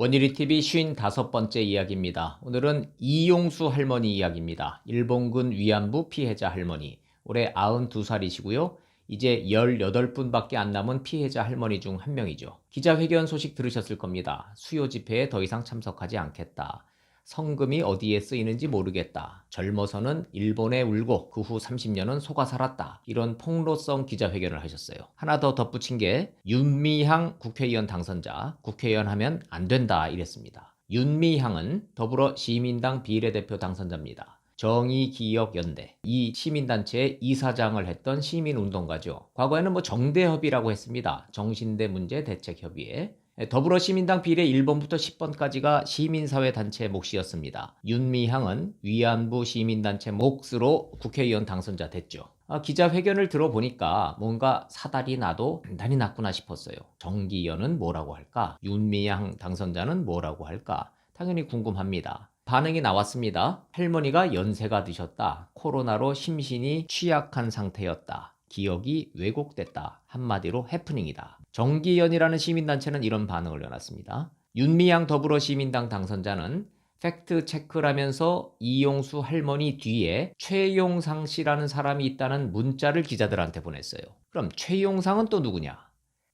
원일이TV 55번째 이야기입니다. 오늘은 이용수 할머니 이야기입니다. 일본군 위안부 피해자 할머니. 올해 92살이시고요. 이제 18분밖에 안 남은 피해자 할머니 중 한 명이죠. 기자회견 소식 들으셨을 겁니다. 수요 집회에 더 이상 참석하지 않겠다. 성금이 어디에 쓰이는지 모르겠다. 젊어서는 일본에 울고 그 후 30년은 속아 살았다. 이런 폭로성 기자회견을 하셨어요. 하나 더 덧붙인 게 윤미향 국회의원 당선자, 국회의원 하면 안 된다 이랬습니다. 윤미향은 더불어시민당 비례대표 당선자입니다. 정의기억연대, 이 시민단체의 이사장을 했던 시민운동가죠. 과거에는 정대협이라고 했습니다. 정신대 문제 대책협의회. 더불어시민당 비례 1번부터 10번까지가 시민사회단체 몫이었습니다. 윤미향은 위안부 시민단체 몫으로 국회의원 당선자 됐죠. 기자회견을 들어보니까 뭔가 사달이 나도 단단히 났구나 싶었어요. 정기현은 뭐라고 할까? 윤미향 당선자는 뭐라고 할까? 당연히 궁금합니다. 반응이 나왔습니다. 할머니가 연세가 드셨다. 코로나로 심신이 취약한 상태였다. 기억이 왜곡됐다. 한마디로 해프닝이다. 정기현이라는 시민단체는 이런 반응을 내놨습니다. 윤미향 더불어시민당 당선자는 팩트체크라면서 이용수 할머니 뒤에 최용상 씨라는 사람이 있다는 문자를 기자들한테 보냈어요. 그럼 최용상은 또 누구냐?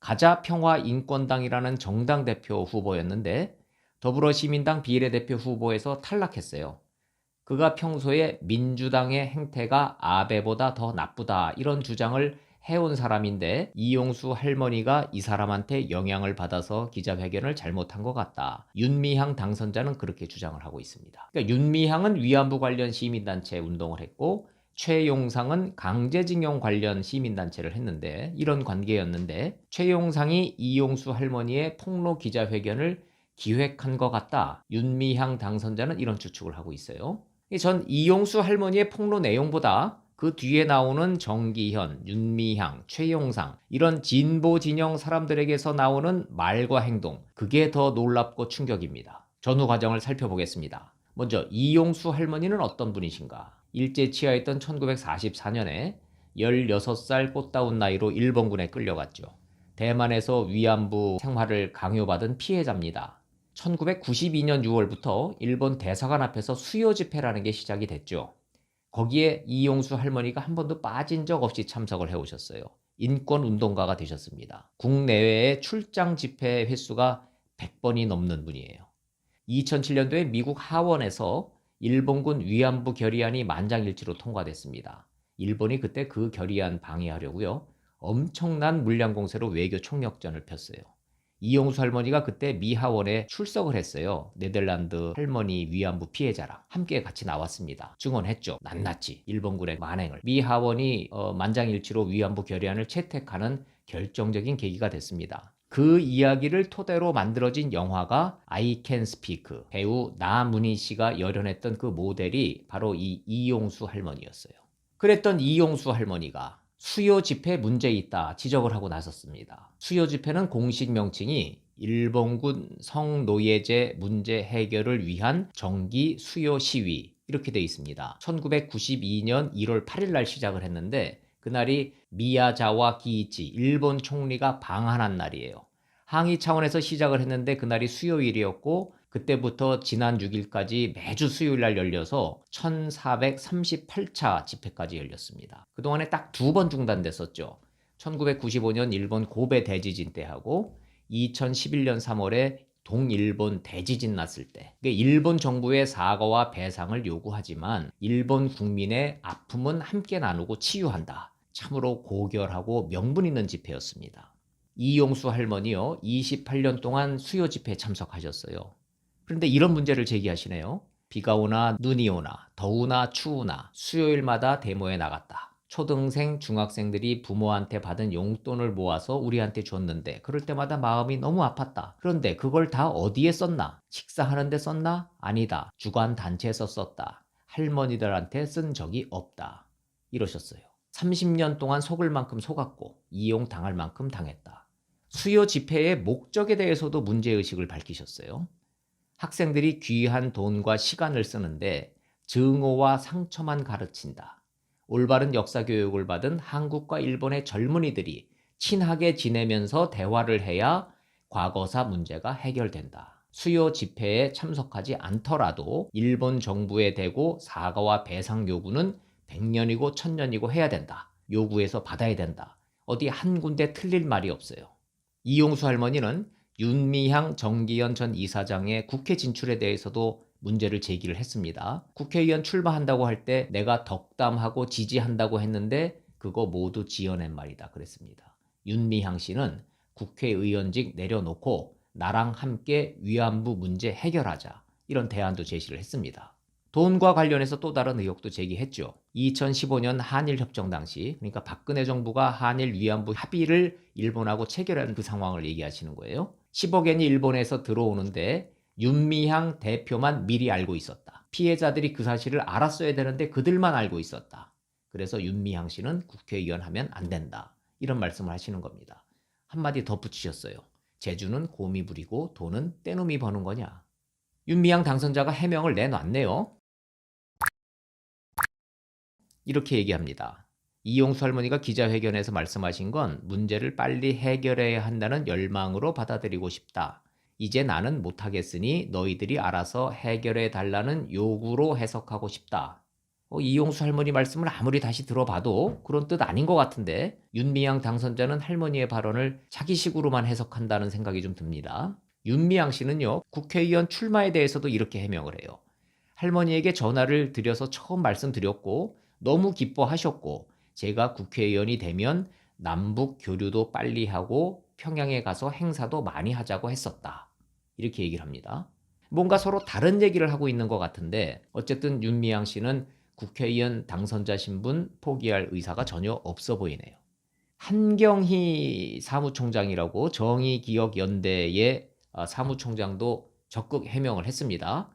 가자평화인권당이라는 정당 대표 후보였는데 더불어시민당 비례대표 후보에서 탈락했어요. 그가 평소에 민주당의 행태가 아베보다 더 나쁘다 이런 주장을 해온 사람인데 이용수 할머니가 이 사람한테 영향을 받아서 기자회견을 잘못한 것 같다. 윤미향 당선자는 그렇게 주장을 하고 있습니다. 그러니까 윤미향은 위안부 관련 시민단체 운동을 했고 최용상은 강제징용 관련 시민단체를 했는데 이런 관계였는데 최용상이 이용수 할머니의 폭로 기자회견을 기획한 것 같다. 윤미향 당선자는 이런 추측을 하고 있어요. 전 이용수 할머니의 폭로 내용보다 그 뒤에 나오는 정기현, 윤미향, 최용상 이런 진보 진영 사람들에게서 나오는 말과 행동 그게 더 놀랍고 충격입니다. 전후 과정을 살펴보겠습니다. 먼저 이용수 할머니는 어떤 분이신가? 일제 치하했던 1944년에 16살 꽃다운 나이로 일본군에 끌려갔죠. 대만에서 위안부 생활을 강요받은 피해자입니다. 1992년 6월부터 일본 대사관 앞에서 수요 집회라는 게 시작이 됐죠. 거기에 이용수 할머니가 한 번도 빠진 적 없이 참석을 해오셨어요. 인권운동가가 되셨습니다. 국내외의 출장 집회 횟수가 100번이 넘는 분이에요. 2007년도에 미국 하원에서 일본군 위안부 결의안이 만장일치로 통과됐습니다. 일본이 그때 그 결의안 방해하려고요. 엄청난 물량 공세로 외교 총력전을 폈어요. 이용수 할머니가 그때 미 하원에 출석을 했어요. 네덜란드 할머니 위안부 피해자랑 함께 같이 나왔습니다. 증언했죠. 낱낱이 일본군의 만행을. 미 하원이 만장일치로 위안부 결의안을 채택하는 결정적인 계기가 됐습니다. 그 이야기를 토대로 만들어진 영화가 I Can Speak, 배우 나문희 씨가 열연했던 그 모델이 바로 이 이용수 할머니였어요. 그랬던 이용수 할머니가 수요 집회 문제 있다 지적을 하고 나섰습니다. 수요 집회는 공식 명칭이 일본군 성노예제 문제 해결을 위한 정기 수요 시위 이렇게 돼 있습니다. 1992년 1월 8일 날 시작을 했는데 그날이 미야자와 기이치 일본 총리가 방한한 날이에요. 항의 차원에서 시작을 했는데 그날이 수요일이었고 그때부터 지난 6일까지 매주 수요일 날 열려서 1438차 집회까지 열렸습니다. 그동안에 딱 2번 중단됐었죠. 1995년 일본 고베 대지진 때 하고 2011년 3월에 동일본 대지진 났을 때 일본 정부의 사과와 배상을 요구하지만 일본 국민의 아픔은 함께 나누고 치유한다. 참으로 고결하고 명분 있는 집회였습니다. 이용수 할머니요 28년 동안 수요 집회에 참석하셨어요. 그런데 이런 문제를 제기하시네요. 비가 오나 눈이 오나 더우나 추우나 수요일마다 데모에 나갔다. 초등생, 중학생들이 부모한테 받은 용돈을 모아서 우리한테 줬는데 그럴 때마다 마음이 너무 아팠다. 그런데 그걸 다 어디에 썼나? 식사하는 데 썼나? 아니다. 주관 단체에서 썼다. 할머니들한테 쓴 적이 없다. 이러셨어요. 30년 동안 속을 만큼 속았고 이용당할 만큼 당했다. 수요 집회의 목적에 대해서도 문제의식을 밝히셨어요. 학생들이 귀한 돈과 시간을 쓰는데 증오와 상처만 가르친다. 올바른 역사 교육을 받은 한국과 일본의 젊은이들이 친하게 지내면서 대화를 해야 과거사 문제가 해결된다. 수요 집회에 참석하지 않더라도 일본 정부에 대고 사과와 배상 요구는 100년이고 1000년이고 해야 된다. 요구해서 받아야 된다. 어디 한 군데 틀릴 말이 없어요. 이용수 할머니는 윤미향 정기현 전 이사장의 국회 진출에 대해서도 문제를 제기를 했습니다. 국회의원 출마한다고 할 때 내가 덕담하고 지지한다고 했는데 그거 모두 지어낸 말이다 그랬습니다. 윤미향 씨는 국회의원직 내려놓고 나랑 함께 위안부 문제 해결하자 이런 대안도 제시를 했습니다. 돈과 관련해서 또 다른 의혹도 제기했죠. 2015년 한일협정 당시, 그러니까 박근혜 정부가 한일 위안부 합의를 일본하고 체결한 그 상황을 얘기하시는 거예요. 10억엔이 일본에서 들어오는데 윤미향 대표만 미리 알고 있었다. 피해자들이 그 사실을 알았어야 되는데 그들만 알고 있었다. 그래서 윤미향 씨는 국회의원 하면 안 된다. 이런 말씀을 하시는 겁니다. 한마디 더 붙이셨어요. 재주는 곰이 부리고 돈은 떼놈이 버는 거냐. 윤미향 당선자가 해명을 내놨네요. 이렇게 얘기합니다. 이용수 할머니가 기자회견에서 말씀하신 건 문제를 빨리 해결해야 한다는 열망으로 받아들이고 싶다. 이제 나는 못하겠으니 너희들이 알아서 해결해 달라는 요구로 해석하고 싶다. 이용수 할머니 말씀을 아무리 다시 들어봐도 그런 뜻 아닌 것 같은데 윤미향 당선자는 할머니의 발언을 자기식으로만 해석한다는 생각이 좀 듭니다. 윤미향 씨는요, 국회의원 출마에 대해서도 이렇게 해명을 해요. 할머니에게 전화를 드려서 처음 말씀드렸고 너무 기뻐하셨고 제가 국회의원이 되면 남북 교류도 빨리 하고 평양에 가서 행사도 많이 하자고 했었다. 이렇게 얘기를 합니다. 뭔가 서로 다른 얘기를 하고 있는 것 같은데 어쨌든 윤미향 씨는 국회의원 당선자 신분 포기할 의사가 전혀 없어 보이네요. 한경희 사무총장이라고 정의기억연대의 사무총장도 적극 해명을 했습니다.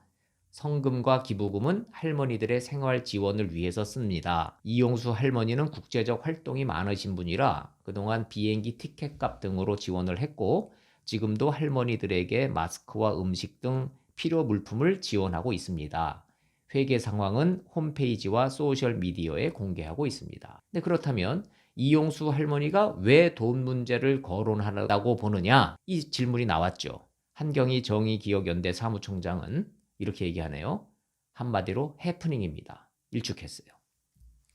성금과 기부금은 할머니들의 생활 지원을 위해서 씁니다. 이용수 할머니는 국제적 활동이 많으신 분이라 그동안 비행기 티켓값 등으로 지원을 했고 지금도 할머니들에게 마스크와 음식 등 필요 물품을 지원하고 있습니다. 회계 상황은 홈페이지와 소셜미디어에 공개하고 있습니다. 근데 그렇다면 이용수 할머니가 왜 돈 문제를 거론하다고 보느냐? 이 질문이 나왔죠. 한경희 정의기억연대 사무총장은 이렇게 얘기하네요. 한마디로 해프닝입니다. 일축했어요.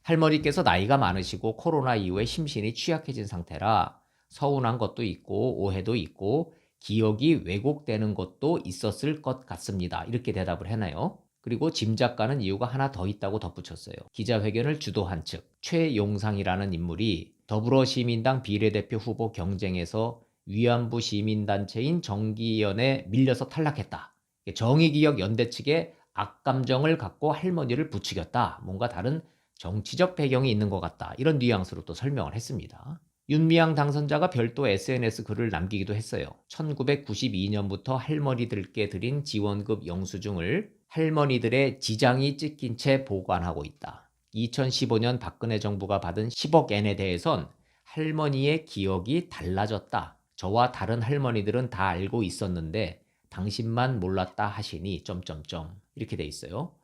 할머니께서 나이가 많으시고 코로나 이후에 심신이 취약해진 상태라 서운한 것도 있고 오해도 있고 기억이 왜곡되는 것도 있었을 것 같습니다. 이렇게 대답을 해나요. 그리고 짐작가는 이유가 하나 더 있다고 덧붙였어요. 기자회견을 주도한 측 최용상이라는 인물이 더불어시민당 비례대표 후보 경쟁에서 위안부 시민단체인 정기연에 밀려서 탈락했다. 정의기억연대 측의 악감정을 갖고 할머니를 부추겼다. 뭔가 다른 정치적 배경이 있는 것 같다. 이런 뉘앙스로 또 설명을 했습니다. 윤미향 당선자가 별도 SNS 글을 남기기도 했어요. 1992년부터 할머니들께 드린 지원급 영수증을 할머니들의 지장이 찍힌 채 보관하고 있다. 2015년 박근혜 정부가 받은 10억 엔에 대해선 할머니의 기억이 달라졌다. 저와 다른 할머니들은 다 알고 있었는데 당신만 몰랐다 하시니 점점점 이렇게 돼 있어요.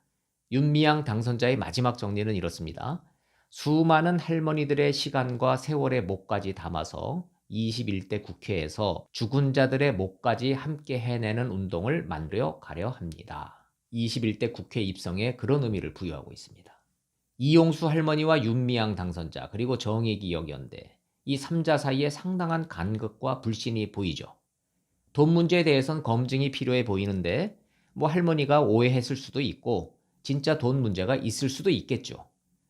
윤미향 당선자의 마지막 정리는 이렇습니다. 수많은 할머니들의 시간과 세월의 몫까지 담아서 21대 국회에서 죽은 자들의 몫까지 함께 해내는 운동을 만들어 가려 합니다. 21대 국회 입성에 그런 의미를 부여하고 있습니다. 이용수 할머니와 윤미향 당선자 그리고 정의기억연대 이 3자 사이에 상당한 간극과 불신이 보이죠. 돈 문제에 대해선 검증이 필요해 보이는데 할머니가 오해했을 수도 있고 진짜 돈 문제가 있을 수도 있겠죠.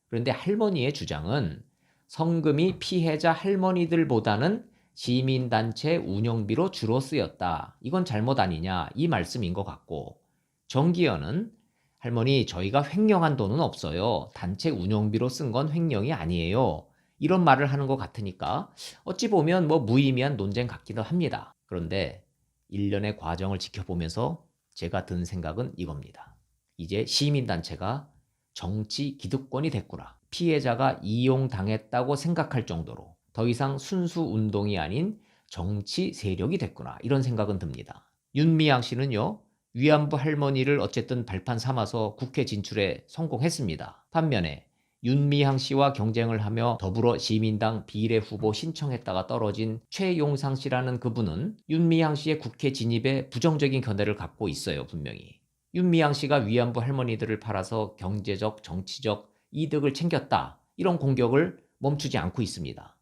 그런데 할머니의 주장은 성금이 피해자 할머니들보다는 시민단체 운영비로 주로 쓰였다. 이건 잘못 아니냐 이 말씀인 것 같고 정기현은 할머니 저희가 횡령한 돈은 없어요. 단체 운영비로 쓴 건 횡령이 아니에요. 이런 말을 하는 것 같으니까 어찌 보면 무의미한 논쟁 같기도 합니다. 그런데 일련의 과정을 지켜보면서 제가 든 생각은 이겁니다. 이제 시민단체가 정치 기득권이 됐구나. 피해자가 이용당했다고 생각할 정도로 더 이상 순수 운동이 아닌 정치 세력이 됐구나. 이런 생각은 듭니다. 윤미향 씨는요. 위안부 할머니를 어쨌든 발판 삼아서 국회 진출에 성공했습니다. 반면에 윤미향 씨와 경쟁을 하며 더불어시민당 비례 후보 신청했다가 떨어진 최용상 씨라는 그분은 윤미향 씨의 국회 진입에 부정적인 견해를 갖고 있어요, 분명히. 윤미향 씨가 위안부 할머니들을 팔아서 경제적, 정치적 이득을 챙겼다. 이런 공격을 멈추지 않고 있습니다.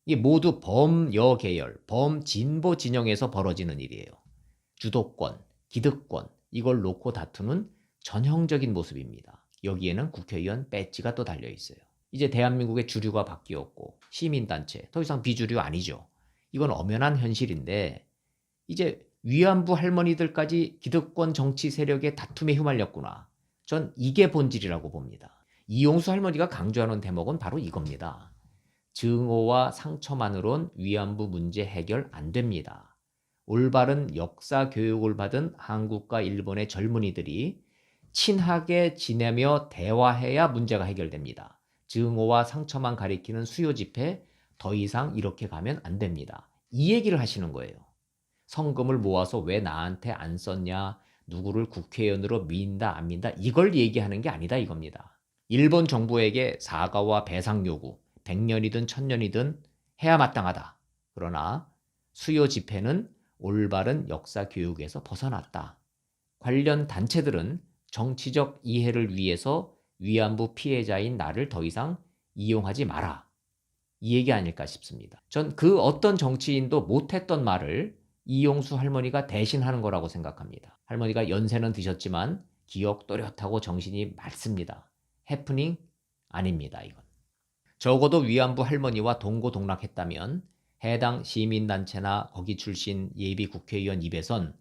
이게 모두 범여 계열, 범진보 진영에서 벌어지는 일이에요. 주도권, 기득권, 이걸 놓고 다투는 전형적인 모습입니다. 여기에는 국회의원 배지가 또 달려 있어요. 이제 대한민국의 주류가 바뀌었고 시민단체, 더 이상 비주류 아니죠. 이건 엄연한 현실인데 이제 위안부 할머니들까지 기득권 정치 세력의 다툼에 휘말렸구나. 전 이게 본질이라고 봅니다. 이용수 할머니가 강조하는 대목은 바로 이겁니다. 증오와 상처만으론 위안부 문제 해결 안 됩니다. 올바른 역사 교육을 받은 한국과 일본의 젊은이들이 친하게 지내며 대화해야 문제가 해결됩니다. 증오와 상처만 가리키는 수요 집회 더 이상 이렇게 가면 안 됩니다. 이 얘기를 하시는 거예요. 성금을 모아서 왜 나한테 안 썼냐, 누구를 국회의원으로 민다 안 민다 이걸 얘기하는 게 아니다 이겁니다. 일본 정부에게 사과와 배상 요구 100년이든 1000년이든 해야 마땅하다. 그러나 수요 집회는 올바른 역사 교육에서 벗어났다. 관련 단체들은 정치적 이해를 위해서 위안부 피해자인 나를 더 이상 이용하지 마라. 이 얘기 아닐까 싶습니다. 전 그 어떤 정치인도 못했던 말을 이용수 할머니가 대신하는 거라고 생각합니다. 할머니가 연세는 드셨지만 기억 또렷하고 정신이 맑습니다. 해프닝 아닙니다, 이건. 적어도 위안부 할머니와 동고동락했다면 해당 시민단체나 거기 출신 예비 국회의원 입에선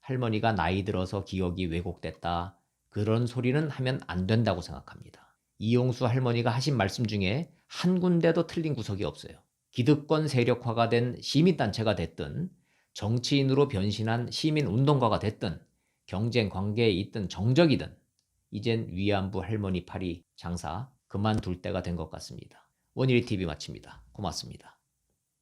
할머니가 나이 들어서 기억이 왜곡됐다. 그런 소리는 하면 안 된다고 생각합니다. 이용수 할머니가 하신 말씀 중에 한 군데도 틀린 구석이 없어요. 기득권 세력화가 된 시민단체가 됐든 정치인으로 변신한 시민운동가가 됐든 경쟁 관계에 있든 정적이든 이젠 위안부 할머니 팔이 장사 그만둘 때가 된 것 같습니다. 원일이 TV 마칩니다. 고맙습니다.